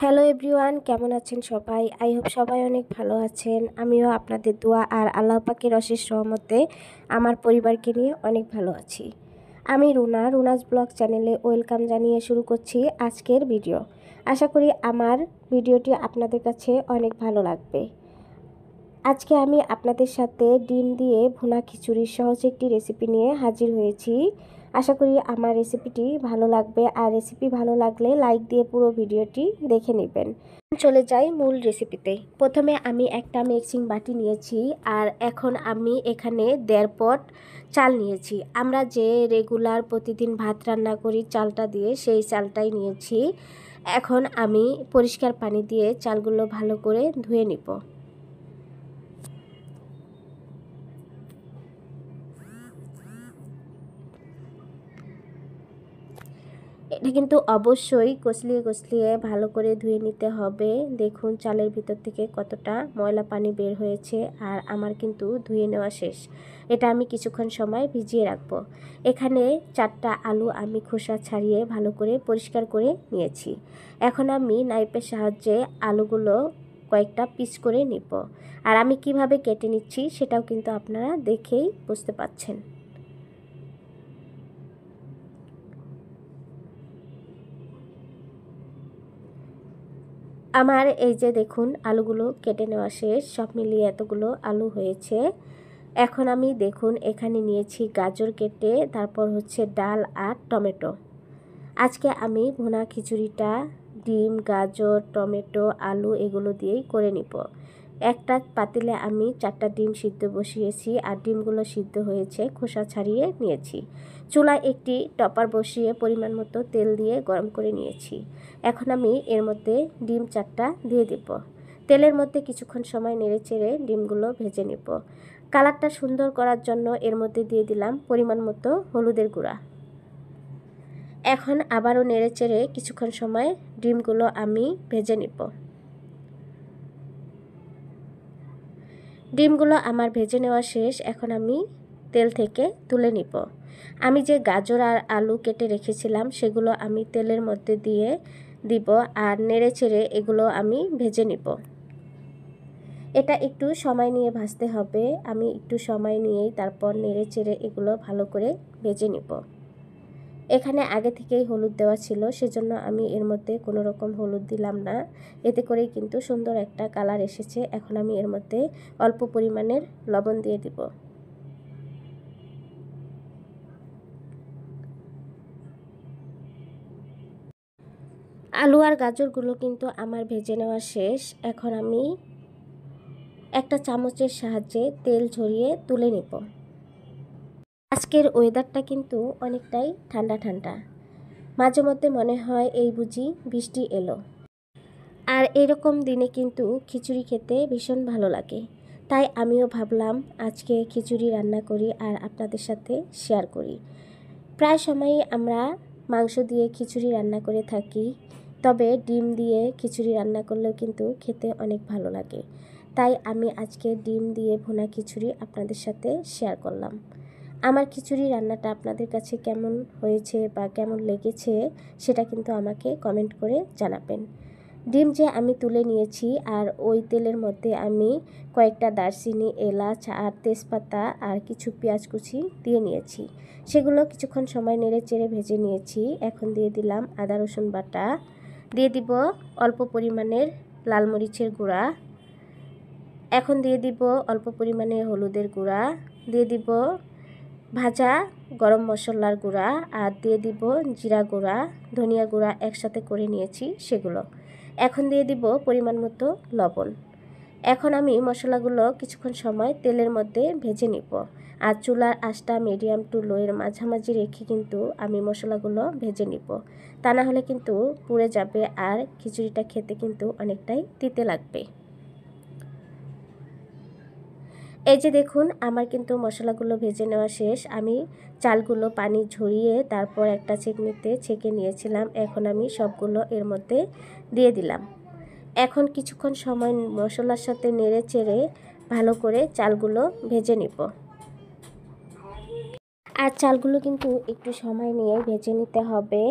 Hello everyone, কেমন আছেন সবাই? আই হোপ সবাই অনেক ভালো আছেন। আমিও আপনাদের দোয়া আর আল্লাহ পাকের অশেষ রহমতে আমার পরিবারকে নিয়ে অনেক ভালো আছি। আমি রুনাজ ব্লগ চ্যানেলে ওয়েলকাম জানিয়ে শুরু করছি আজকের ভিডিও। আশা করি আমার ভিডিওটি আপনাদের কাছে অনেক ভালো লাগবে। আজকে আমি আপনাদের সাথে ডিম দিয়ে ভুনা খিচুড়ির সহজ একটি রেসিপি নিয়ে হাজির হয়েছি। আশা করি আমার রেসিপিটি ভালো লাগবে, আর রেসিপি ভালো লাগলে লাইক দিয়ে পুরো ভিডিওটি দেখে নেবেন। চলে যাই মূল রেসিপিতে। প্রথমে আমি একটা মিক্সিং বাটি নিয়েছি, আর এখন আমি এখানে 1.5 পট চাল নিয়েছি। আমরা যে রেগুলার প্রতিদিন ভাত রান্না করি চালটা দিয়ে, সেই চালটাই নিয়েছি। এখন আমি পরিষ্কার পানি দিয়ে চালগুলো ভালো করে ধুয়ে নিব। এটা কিন্তু অবশ্যই কচলিয়ে ভালো করে ধুয়ে নিতে হবে। দেখুন চালের ভিতর থেকে কতটা ময়লা পানি বের হয়েছে, আর আমার কিন্তু ধুয়ে নেওয়া শেষ। এটা আমি কিছুক্ষণ সময় ভিজিয়ে রাখবো। এখানে 4টা আলু আমি খোসা ছাড়িয়ে ভালো করে পরিষ্কার করে নিয়েছি। এখন আমি নাইফের সাহায্যে আলুগুলো কয়েকটা পিস করে নিব। আর আমি কিভাবে কেটে নিচ্ছি সেটাও কিন্তু আপনারা দেখেই বুঝতে পাচ্ছেন। আমার এই যে দেখুন আলুগুলো কেটে নেওয়া শেষ। সব মিলিয়ে এতগুলো আলু হয়েছে। এখন আমি দেখুন এখানে নিয়েছি গাজর কেটে, তারপর হচ্ছে ডাল আর টমেটো। আজকে আমি ভুনা খিচুড়িটা ডিম, গাজর, টমেটো, আলু এগুলো দিয়েই করে নিব। একটা পাতিলে আমি 4টা ডিম সিদ্ধ বসিয়েছি, আর ডিমগুলো সিদ্ধ হয়েছে, খোসা ছাড়িয়ে নিয়েছি। চুলায় একটি টপার বসিয়ে পরিমাণ মতো তেল দিয়ে গরম করে নিয়েছি। এখন আমি এর মধ্যে ডিম 4টা দিয়ে দেব। তেলের মধ্যে কিছুক্ষণ সময় নেড়েচেড়ে ডিমগুলো ভেজে নেব। কালারটা সুন্দর করার জন্য এর মধ্যে দিয়ে দিলাম পরিমাণ মতো হলুদের গুঁড়া। এখন আবারও নেড়েচেড়ে কিছুক্ষণ সময় ডিমগুলো আমি ভেজে নিব। ডিমগুলো আমার ভেজে নেওয়া শেষ। এখন আমি তেল থেকে তুলে নিব। আমি যে গাজর আর আলু কেটে রেখেছিলাম সেগুলো আমি তেলের মধ্যে দিয়ে দিব, আর নেড়েচেড়ে এগুলো আমি ভেজে নিব। এটা একটু সময় নিয়ে ভাজতে হবে। আমি একটু সময় নিয়েই তারপর নেড়েচেড়ে এগুলো ভালো করে ভেজে নিব। এখানে আগে থেকেই হলুদ দেওয়া ছিল, সেজন্য আমি এর মধ্যে কোনো রকম হলুদ দিলাম না। এতে করেই কিন্তু সুন্দর একটা কালার এসেছে। এখন আমি এর মধ্যে অল্প পরিমাণের লবণ দিয়ে দিব। আলু আর গাজরগুলো কিন্তু আমার ভেজে নেওয়া শেষ। এখন আমি একটা চামচের সাহায্যে তেল ঝরিয়ে তুলে নেব। আজকের ওয়েদারটা কিন্তু অনেকটাই ঠান্ডা ঠান্ডা। মাঝে মধ্যে মনে হয় এই বুঝি বৃষ্টি এলো। আর এরকম দিনে কিন্তু খিচুড়ি খেতে ভীষণ ভালো লাগে। তাই আমিও ভাবলাম আজকে খিচুড়ি রান্না করি আর আপনাদের সাথে শেয়ার করি। প্রায় সময়ই আমরা মাংস দিয়ে খিচুড়ি রান্না করে থাকি, তবে ডিম দিয়ে খিচুড়ি রান্না করলেও কিন্তু খেতে অনেক ভালো লাগে। তাই আমি আজকে ডিম দিয়ে ভুনা খিচুড়ি আপনাদের সাথে শেয়ার করলাম। আমার খিচুড়ি রান্নাটা আপনাদের কাছে কেমন হয়েছে বা কেমন লেগেছে সেটা কিন্তু আমাকে কমেন্ট করে জানাবেন। ডিম যে আমি তুলে নিয়েছি, আর ওই তেলের মধ্যে আমি কয়েকটা দারচিনি, এলাচ আর তেজপাতা আর কিছু পেঁয়াজ কুচি দিয়ে নিয়েছি। সেগুলো কিছুক্ষণ সময় নেড়ে চেড়ে ভেজে নিয়েছি। এখন দিয়ে দিলাম আদা রসুন বাটা, দিয়ে দিব অল্প পরিমাণের লাল মরিচের গুঁড়া, এখন দিয়ে দিব অল্প পরিমাণে হলুদের গুঁড়া, দিয়ে দিব ভাজা গরম মশলার গুঁড়া, আর দিয়ে দিব জিরা গুঁড়া, ধনিয়া গুঁড়া একসাথে করে নিয়েছি সেগুলো। এখন দিয়ে দিব পরিমাণ মতো লবণ। এখন আমি মশলাগুলো কিছুক্ষণ সময় তেলের মধ্যে ভেজে নিব, আর চুলার আঁচটা মিডিয়াম টু লোয়ের মাঝামাঝি রেখে কিন্তু আমি মশলাগুলো ভেজে নিব। তা না হলে কিন্তু পুড়ে যাবে, আর খিচুড়িটা খেতে কিন্তু অনেকটাই তিতে লাগবে। এই যে দেখুন আমার কিন্তু মশলাগুলো ভেজে নেওয়া শেষ। আমি চালগুলো পানি ঝরিয়ে তারপর একটা ছেঁকনিতে ছেঁকে নিয়েছিলাম। এখন আমি সবগুলো এর মধ্যে দিয়ে দিলাম। এখন কিছুক্ষণ সময় মশলার সাথে নেড়ে চেড়ে ভালো করে চালগুলো ভেজে নিব। আর চালগুলো কিন্তু একটু সময় নিয়ে ভেজে নিতে হবে।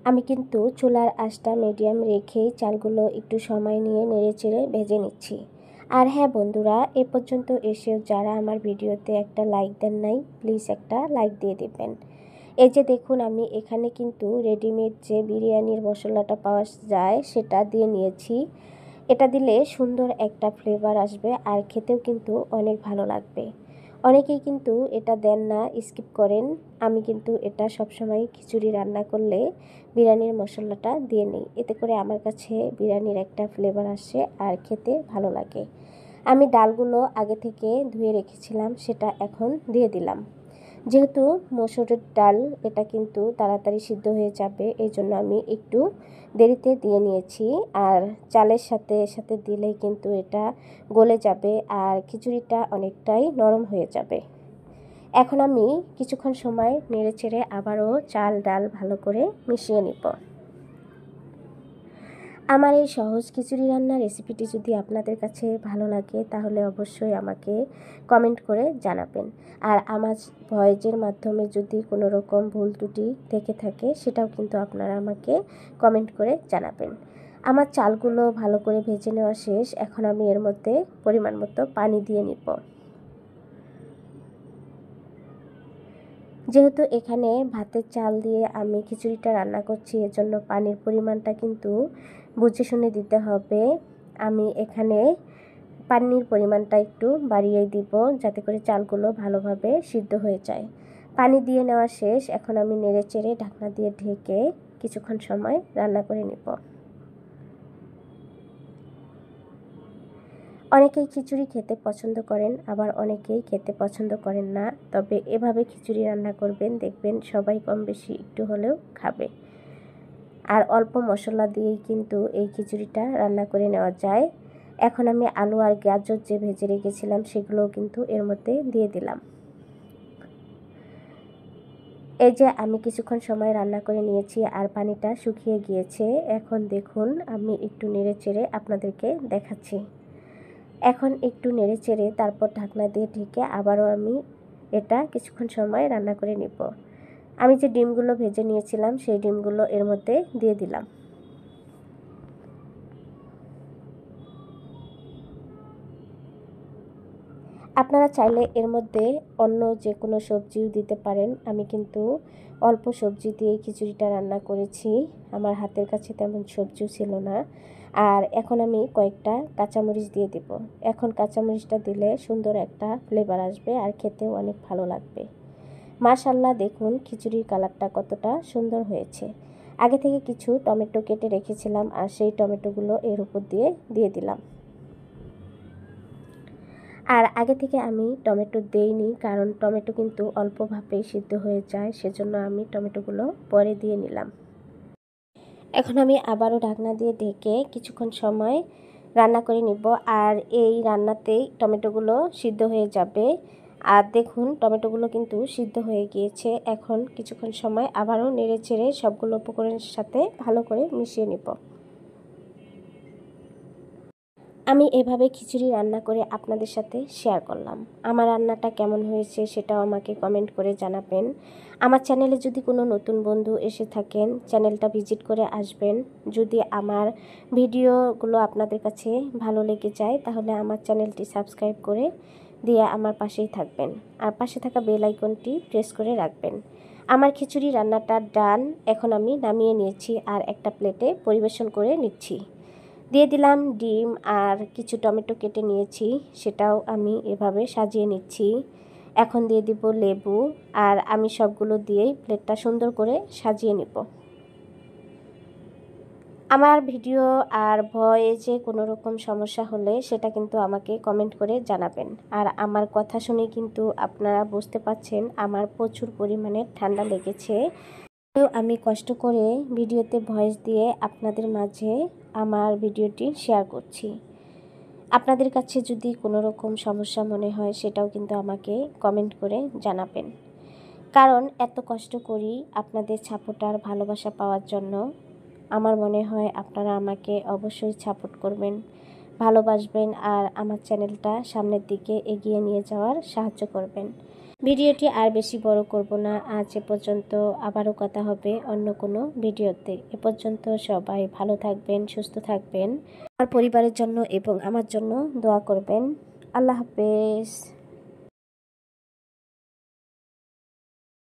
আমি কিন্তু চুলার আঁচটা মিডিয়াম রেখেই চালগুলো একটু সময় নিয়ে নেড়েচেড়ে ভেজে নিচ্ছি। আর হ্যাঁ বন্ধুরা, এ পর্যন্ত এসেও যারা আমার ভিডিওতে একটা লাইক দেন নাই, প্লিজ একটা লাইক দিয়ে দেবেন। এই যে দেখুন, আমি এখানে কিন্তু রেডিমেড যে বিরিয়ানির মশলাটা পাওয়া যায় সেটা দিয়ে নিয়েছি। এটা দিলে সুন্দর একটা ফ্লেভার আসবে আর খেতেও কিন্তু অনেক ভালো লাগবে। অনেকেই কিন্তু এটা দেন না, স্কিপ করেন। আমি কিন্তু এটা সবসময় খিচুড়ি রান্না করলে বিরিয়ানির মশলাটা দিয়ে নিই, এতে করে আমার কাছে বিরিয়ানির একটা ফ্লেভার আসে আর খেতে ভালো লাগে। আমি ডালগুলো আগে থেকে ধুয়ে রেখেছিলাম, সেটা এখন দিয়ে দিলাম। যেহেতু মসুরের ডাল, এটা কিন্তু তাড়াতাড়ি সিদ্ধ হয়ে যাবে, এই জন্য আমি একটু দেরিতে দিয়ে নিয়েছি। আর চালের সাথে সাথে দিলেই কিন্তু এটা গলে যাবে আর খিচুড়িটা অনেকটাই নরম হয়ে যাবে। এখন আমি কিছুক্ষণ সময় নেড়েচেড়ে আবারও চাল ডাল ভালো করে মিশিয়ে নিব। আমার এই সহজ খিচুড়ি রান্নার রেসিপিটি যদি আপনাদের কাছে ভালো লাগে তাহলে অবশ্যই আমাকে কমেন্ট করে জানাবেন। আর আমার ভয়েসের মাধ্যমে যদি কোনো রকম ভুল ত্রুটি থেকে থাকে সেটাও কিন্তু আপনারা আমাকে কমেন্ট করে জানাবেন। আমার চালগুলো ভালো করে ভেজে নেওয়া শেষ। এখন আমি এর মধ্যে পরিমাণ মতো পানি দিয়ে নিব। যেহেতু এখানে ভাতের চাল দিয়ে আমি খিচুড়িটা রান্না করছি, এজন্য পানির পরিমাণটা কিন্তু বুঝে শুনে দিতে হবে। আমি এখানে পানির পরিমাণটা একটু বাড়িয়ে দিব যাতে করে চালগুলো ভালোভাবে সিদ্ধ হয়ে যায়। পানি দিয়ে নেওয়া শেষ। এখন আমি নেড়েচেড়ে ঢাকনা দিয়ে ঢেকে কিছুক্ষণ সময় রান্না করে নিব। অনেকেই খিচুড়ি খেতে পছন্দ করেন, আবার অনেকেই খেতে পছন্দ করেন না। তবে এভাবে খিচুড়ি রান্না করবেন, দেখবেন সবাই কম বেশি একটু হলেও খাবে। আর অল্প মশলা দিয়েই কিন্তু এই খিচুড়িটা রান্না করে নেওয়া যায়। এখন আমি আলু আর গাজর যে ভেজে রেখেছিলাম সেগুলোও কিন্তু এর মধ্যে দিয়ে দিলাম। এই যে আমি কিছুক্ষণ সময় রান্না করে নিয়েছি আর পানিটা শুকিয়ে গিয়েছে। এখন দেখুন, আমি একটু নেড়েচেড়ে আপনাদেরকে দেখাচ্ছি। এখন একটু নেড়েচেড়ে তারপর ঢাকনা দিয়ে ঢেকে আবারও আমি এটা কিছুক্ষণ সময় রান্না করে নিব। আমি যে ডিমগুলো ভেজে নিয়েছিলাম সেই ডিমগুলো এর মধ্যে দিয়ে দিলাম। আপনারা চাইলে এর মধ্যে অন্য যে কোনো সবজিও দিতে পারেন। আমি কিন্তু অল্প সবজি দিয়ে খিচুড়িটা রান্না করেছি, আমার হাতের কাছে তেমন সবজিও ছিল না। আর এখন আমি কয়েকটা কাঁচামরিচ দিয়ে দেব। এখন কাঁচামরিচটা দিলে সুন্দর একটা ফ্লেভার আসবে আর খেতেও অনেক ভালো লাগবে। মাশাআল্লাহ, দেখুন খিচুড়ির কালারটা কতটা সুন্দর হয়েছে। আগে থেকে কিছু টমেটো কেটে রেখেছিলাম আর সেই টমেটোগুলো এর উপর দিয়ে দিলাম। আর আগে থেকে আমি টমেটো দেইনি, কারণ টমেটো কিন্তু অল্প ভাপেই সিদ্ধ হয়ে যায়, সেজন্য আমি টমেটোগুলো পরে দিয়ে নিলাম। এখন আমি আবারও ঢাকনা দিয়ে ঢেকে কিছুক্ষণ সময় রান্না করে নিব। আর এই রান্নাতেই টমেটোগুলো সিদ্ধ হয়ে যাবে। আর দেখুন টমেটোগুলো কিন্তু সিদ্ধ হয়ে গিয়েছে। এখন কিছুক্ষণ সময় আবারও নেড়ে চেড়ে সবগুলো উপকরণের সাথে ভালো করে মিশিয়ে নিব। আমি এভাবে খিচুড়ি রান্না করে আপনাদের সাথে শেয়ার করলাম। আমার রান্নাটা কেমন হয়েছে সেটাও আমাকে কমেন্ট করে জানাবেন। আমার চ্যানেলে যদি কোনো নতুন বন্ধু এসে থাকেন, চ্যানেলটা ভিজিট করে আসবেন। যদি আমার ভিডিওগুলো আপনাদের কাছে ভালো লেগে যায় তাহলে আমার চ্যানেলটি সাবস্ক্রাইব করে দিয়ে আমার পাশেই থাকবেন আর পাশে থাকা বেল আইকনটি প্রেস করে রাখবেন। আমার খিচুড়ি রান্নাটা ডান। এখন আমি নামিয়ে নিয়েছি আর একটা প্লেটে পরিবেশন করে নিচ্ছি। দিয়ে দিলাম ডিম আর কিছু টমেটো কেটে নিয়েছি, সেটাও আমি এভাবে সাজিয়ে নিচ্ছি। এখন দিয়ে দিব লেবু আর আমি সবগুলো দিয়েই প্লেটটা সুন্দর করে সাজিয়ে নিব। আমার ভিডিও আর ভয়েসে কোনো রকম সমস্যা হলে সেটা কিন্তু আমাকে কমেন্ট করে জানাবেন। আর আমার কথা শুনে কিন্তু আপনারা বুঝতে পারছেন আমার প্রচুর পরিমাণে ঠান্ডা লেগেছে। তো আমি কষ্ট করে ভিডিওতে ভয়েস দিয়ে আপনাদের মাঝে আমার ভিডিওটি শেয়ার করছি। আপনাদের কাছে যদি কোনো রকম সমস্যা মনে হয় সেটাও কিন্তু আমাকে কমেন্ট করে জানাবেন, কারণ এত কষ্ট করি আপনাদের সাপোর্ট আর ভালোবাসা পাওয়ার জন্য। আমার মনে হয় আপনারা আমাকে অবশ্যই সাপোর্ট করবেন, ভালোবাসবেন আর আমার চ্যানেলটা সামনের দিকে এগিয়ে নিয়ে যাওয়ার সাহায্য করবেন। ভিডিওটি আর বেশি বড় করব না, আজ এ পর্যন্ত। আবারও কথা হবে অন্য কোনো ভিডিওতে। এ পর্যন্ত সবাই ভালো থাকবেন, সুস্থ থাকবেন। আমার পরিবারের জন্য এবং আমার জন্য দোয়া করবেন। আল্লাহ হাফেজ।